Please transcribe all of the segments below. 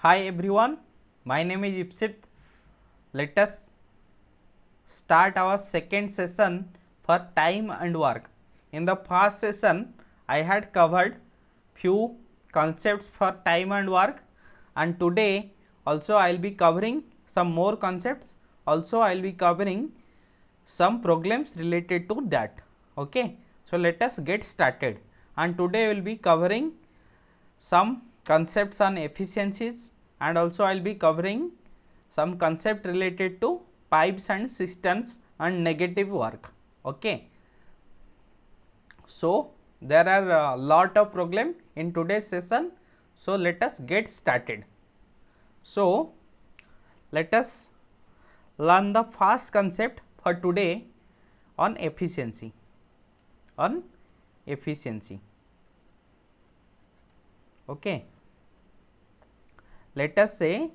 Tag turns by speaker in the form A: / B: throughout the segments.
A: Hi everyone, my name is Ipsit. Let us start our second session for time and work. In the first session, I had covered few concepts for time and work, and today also I will be covering some more concepts. Also I will be covering some problems related to that. Okay, so let us get started. And today we will be covering some concepts on efficiencies, and also I will be covering some concept related to pipes and cisterns and negative work. Okay. So, there are a lot of problem in today's session. So, let us get started. So, let us learn the first concept for today on efficiency. On efficiency. Okay. Let us say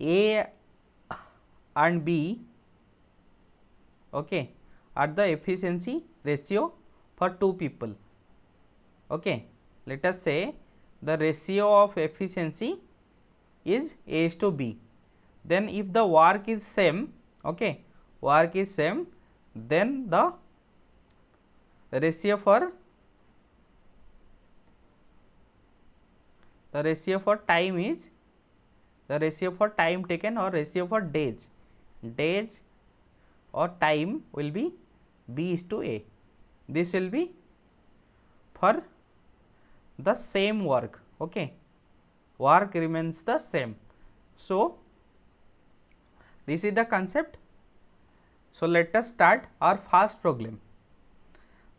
A: A and B, okay, are the efficiency ratio for two people. Okay. Let us say the ratio of efficiency is A is to B. Then if the work is same, okay, work is same, then the ratio for time is the ratio for time taken or ratio for days or time will be B is to A. This will be for the same work. Okay, work remains the same. So, this is the concept. So, let us start our first problem.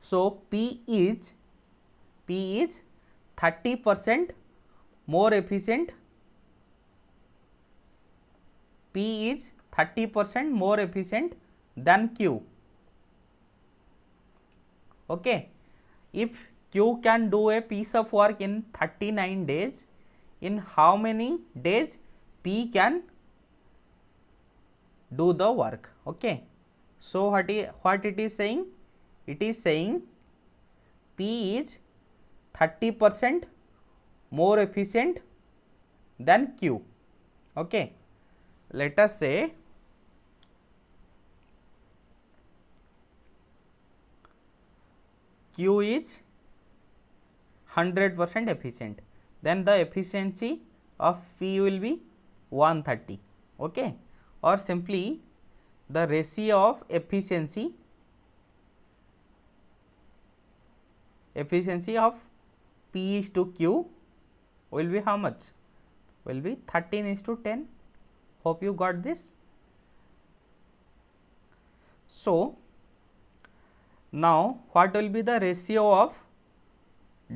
A: So, P is 30% more efficient. P is 30% more efficient than Q. Okay. If Q can do a piece of work in 39 days, in how many days P can do the work? Okay. So, what it is saying? It is saying P is 30% more efficient than Q. Okay. Let us say Q is 100% efficient, then the efficiency of P will be 130. Okay. Or simply the ratio of efficiency of P is to Q will be how much? Will be 13 is to 10. Hope you got this. So, now what will be the ratio of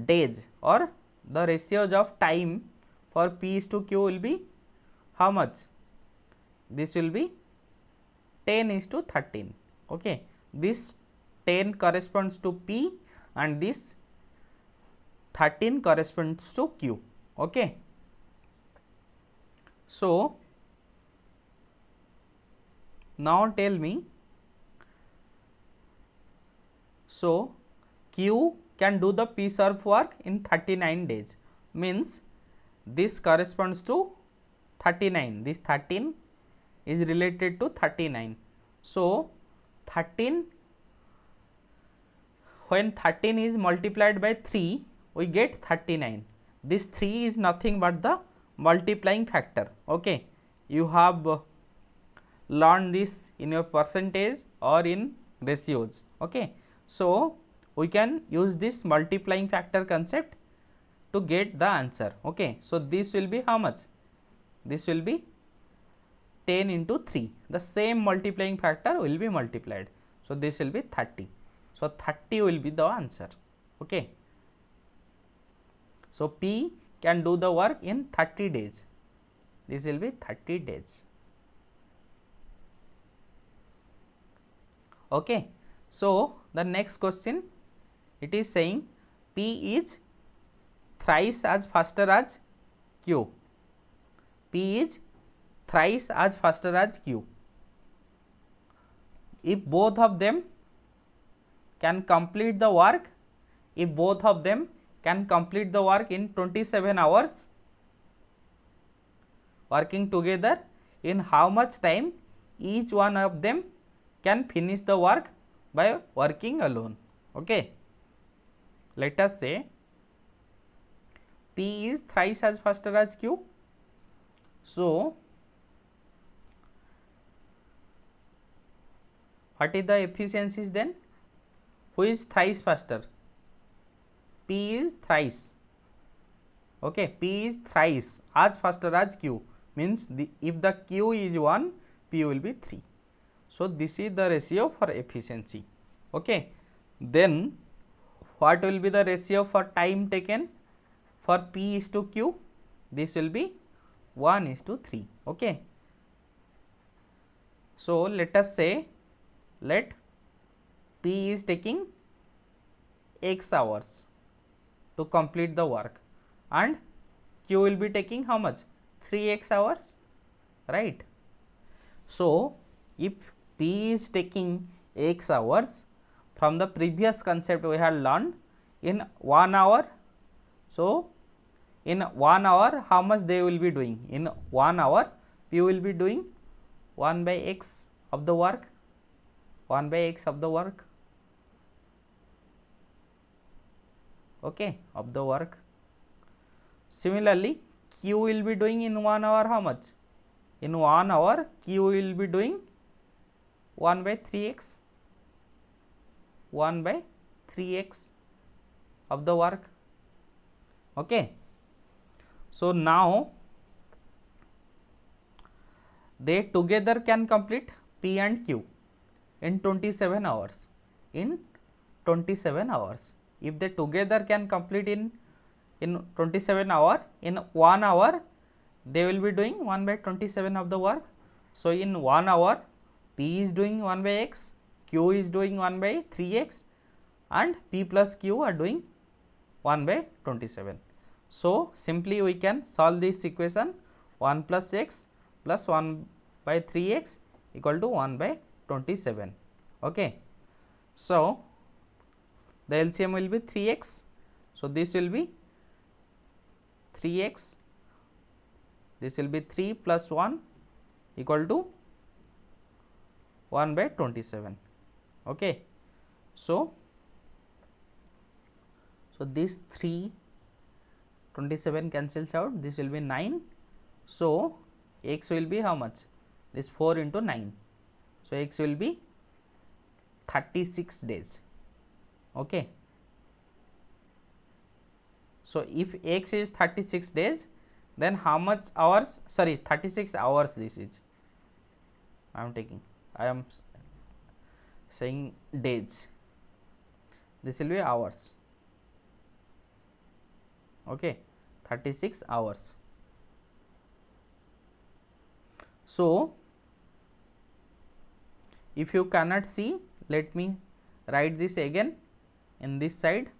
A: days or the ratios of time for P is to Q will be how much? This will be 10 is to 13. Okay. This 10 corresponds to P and this 13 corresponds to Q. Okay. So, now tell me, so Q can do the piece of work in 39 days, means this corresponds to 39, this 13 is related to 39. So, 13, when 13 is multiplied by 3, we get 39. This 3 is nothing but the multiplying factor. Okay. You have learned this in your percentage or in ratios. Okay. So, we can use this multiplying factor concept to get the answer. Okay. So, this will be how much? This will be 10 into 3. The same multiplying factor will be multiplied. So, this will be 30. So, 30 will be the answer. Okay. So, P can do the work in 30 days. This will be 30 days. Okay. So, the next question, it is saying P is thrice as faster as Q. P is thrice as faster as Q. If both of them can complete the work, if both of them can complete the work in 27 hours, working together, in how much time each one of them can finish the work by working alone. Okay. Let us say P is thrice as faster as Q. So, what is the efficiencies then? Who is thrice faster? P is thrice. Okay, P is thrice as faster as Q, means if the Q is 1, P will be 3. So, this is the ratio for efficiency. Okay. Then what will be the ratio for time taken for P is to Q? This will be 1 is to 3. Okay. So, let us say let P is taking x hours to complete the work and Q will be taking how much? 3x hours, right. So, if P is taking x hours, from the previous concept we have learned in 1 hour. So, in 1 hour how much they will be doing? In 1 hour P will be doing 1 by x of the work, 1 by x of the work, okay, of the work. Similarly, Q will be doing in 1 hour how much? In 1 hour Q will be doing 1 by 3x, 1 by 3x of the work. Okay. So, now they together can complete P and Q in 27 hours, in 27 hours. If they together can complete in 27 hour, in 1 hour they will be doing 1 by 27 of the work. So, in 1 hour P is doing 1 by x, Q is doing 1 by 3x and P plus Q are doing 1 by 27. So, simply we can solve this equation 1 plus x plus 1 by 3x equal to 1 by 27. Okay. So, the LCM will be 3x. So, this will be 3x, this will be 3 plus 1 equal to 1 by 27. Okay. So, this 3 27 cancels out, this will be 9. So, x will be how much? This 4 into 9. So, x will be 36 days. Okay. So, if x is 36 days, then how much hours? Sorry, 36 hours this is. I am saying days. This will be hours. Okay, 36 hours. So, if you cannot see, let me write this again in this side.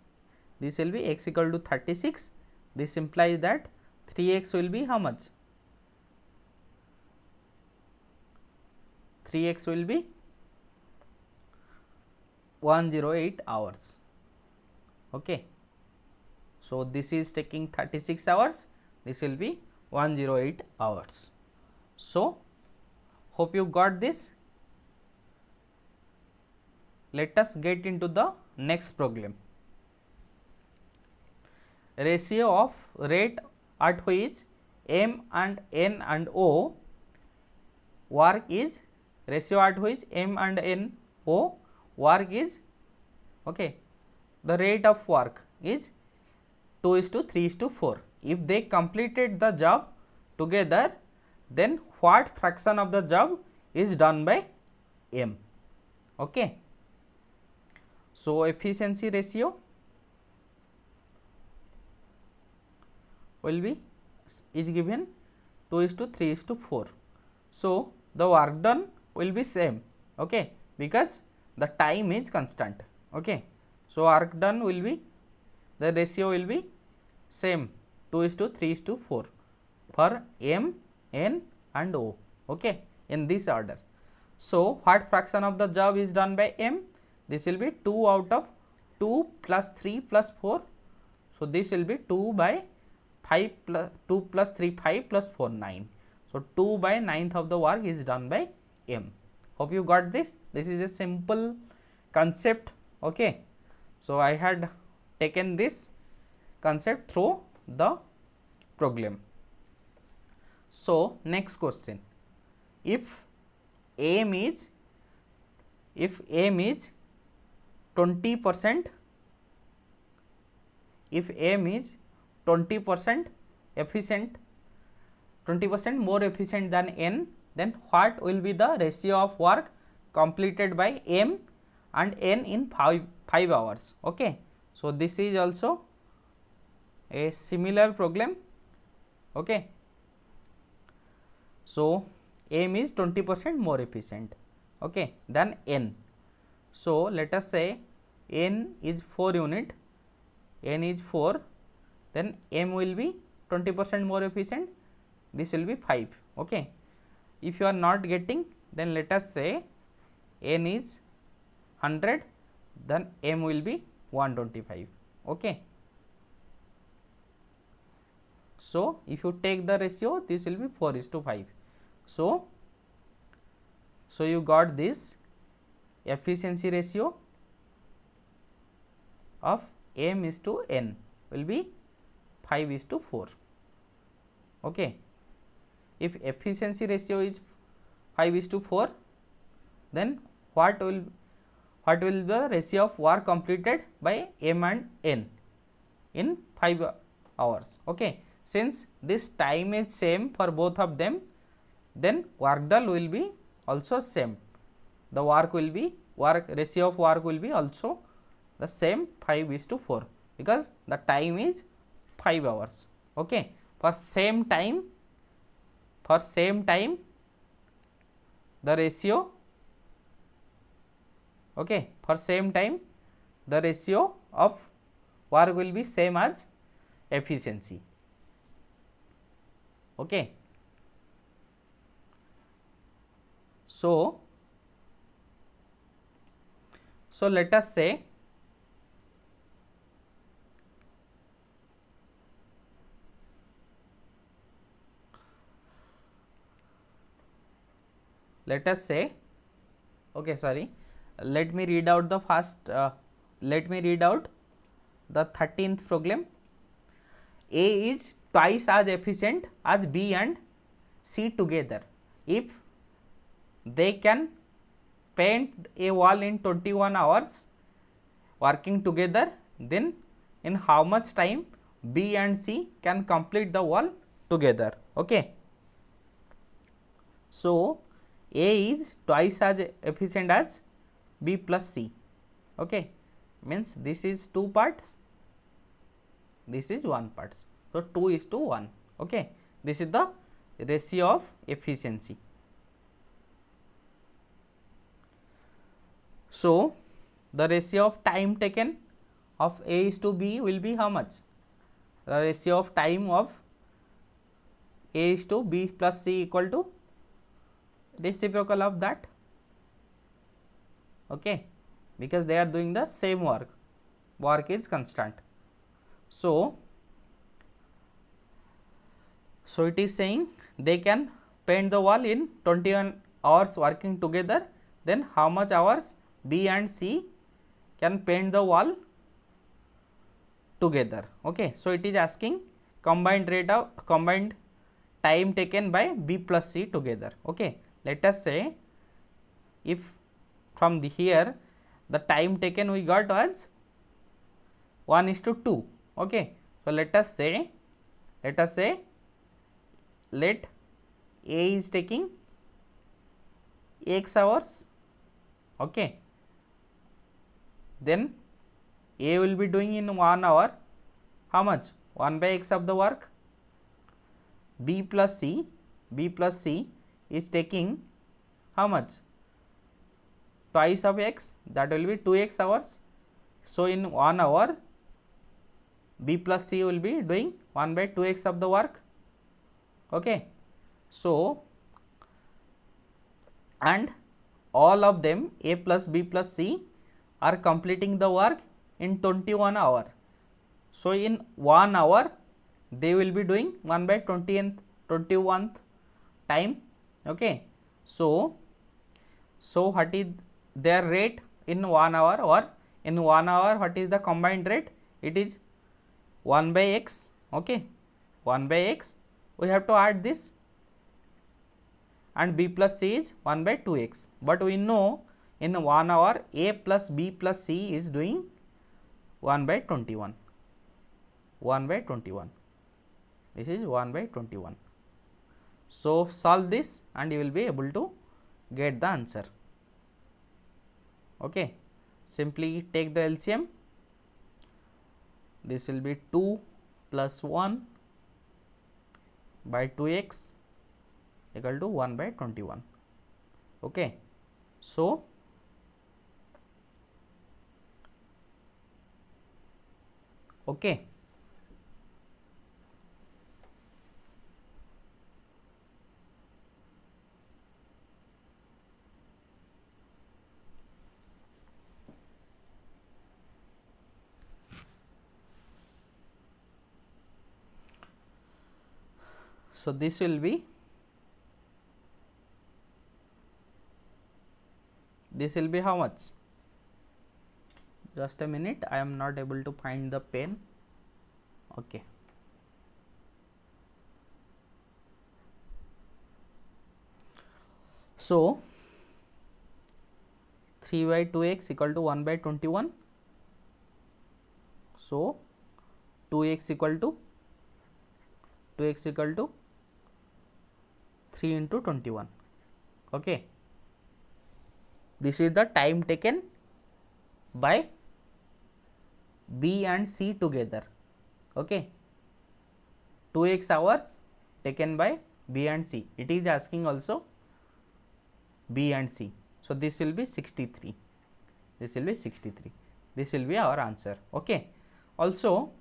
A: This will be x equal to 36. This implies that 3x will be how much? 3x will be 108 hours. Okay. So, this is taking 36 hours, this will be 108 hours. So, hope you got this. Let us get into the next problem. Ratio of rate at which M and N and O work is, ratio at which M and N O work is, okay, the rate of work is 2:3:4. If they completed the job together, then what fraction of the job is done by M? Okay. So, efficiency ratio will be is given 2:3:4. So, the work done will be same, okay, because the time is constant. Okay. So, work done will be, the ratio will be same 2:3:4 for M, N and O, okay, in this order. So, what fraction of the job is done by M? This will be 2 out of 2 plus 3 plus 4. So, this will be 2 by 5 plus 2 plus 3 5 plus 4 9. So 2 by 9th of the work is done by M. Hope you got this. This is a simple concept. Okay. So I had taken this concept through the program. So next question, if M is 20%, if M is 20% efficient, 20% more efficient than N, then what will be the ratio of work completed by M and N in 5 hours. Okay. So this is also a similar problem. Okay. So M is 20% more efficient, okay, than N. So let us say N is 4 unit, N is 4, then M will be 20% more efficient, this will be 5. Okay. If you are not getting, then let us say N is 100, then M will be 125. Okay. So if you take the ratio, this will be 4:5. So you got this efficiency ratio of M is to N will be 5:4. Okay. If efficiency ratio is 5:4, then what will the ratio of work completed by M and N in 5 hours? Okay. Since this time is same for both of them, then work done will be also same. The ratio of work will be also the same 5:4, because the time is 5 hours. Okay. For same time the ratio, okay, for same time the ratio of work will be same as efficiency. Okay. So let us say okay, sorry, let me read out the first, let me read out the 13th problem. A is twice as efficient as B and C together. If they can paint a wall in 21 hours working together, then in how much time B and C can complete the wall together? Okay. So A is twice as efficient as B plus C. Okay. Means this is 2 parts, this is 1 part. So 2:1. Okay. This is the ratio of efficiency. So the ratio of time taken of A is to B will be how much? The ratio of time of A is to B plus C equal to reciprocal of that. Okay. Because they are doing the same work is constant. So it is saying they can paint the wall in 21 hours working together, then how much hours B and C can paint the wall together. Okay. So it is asking combined time taken by B plus C together. Okay. Let us say if from here the time taken we got was 1:2. Okay. So let us say let A is taking x hours. Okay. Then A will be doing in 1 hour how much? 1 by x of the work. B plus C is taking how much? Twice of x, that will be 2x hours. So in 1 hour B plus C will be doing 1 by 2x of the work. Okay. So and all of them A plus B plus C are completing the work in 21 hour. So in 1 hour they will be doing 1 by 21th time. Okay, so what is their rate in 1 hour, or in 1 hour what is the combined rate? It is 1 by x. Okay, 1 by x, we have to add this, and b plus c is 1 by 2x, but we know in 1 hour a plus b plus c is doing 1 by 21, 1 by 21, this is 1 by 21. So solve this and you will be able to get the answer. Okay, simply take the LCM. This will be 2 plus 1 by 2x equal to 1 by 21. Okay, so okay, so this will be how much? Just a minute, I am not able to find the pen. Okay, so 3 by 2x equal to 1 by 21. So 2x equal to 3 into 21. Okay, this is the time taken by B and C together. Okay, 2x hours taken by B and C. It is asking also B and C. So this will be 63. This will be 63. This will be our answer. Okay. Also,